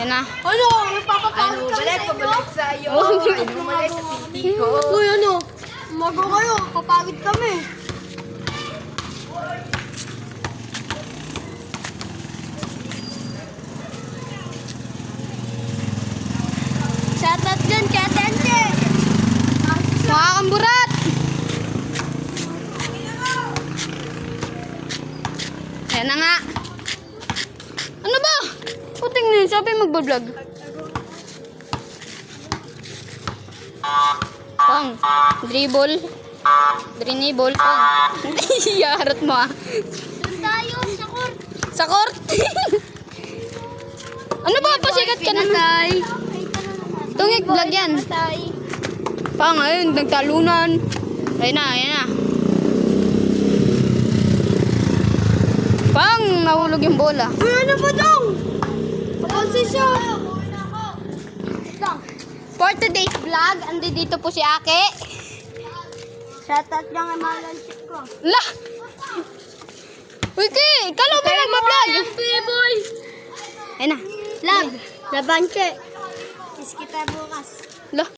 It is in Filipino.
Yan na. Ano? Nagpapapangit kami sa inyo? Pabalik sa'yo. Bumalik sa pinti ko. Uy, ano? Umago kayo. Papagod kami. Shoutout dyan, kaya Tente. Mga kamburat! Yan na nga. Ano ba? Puting na yun. Sabi magbablog. Pang. Dribble. Drinibble. Pang. Yarot mo ah. Doon tayo, sa court. Sa court. Ano ba? Pasikat ka naman. Tungik vlog yan. Pang, ayun. Nagtalunan. Ayun na, ayun na. Pang, nahulog yung bola. Uy, ano ba dong? Posisyon. For today's vlog, dito po si Ake. Shoutout lang ang malanchik ko. Lah! Uy, Ki! Kala mo nagbablog? boy. Ayun na. Lag, labanche. Kiss kita bukas.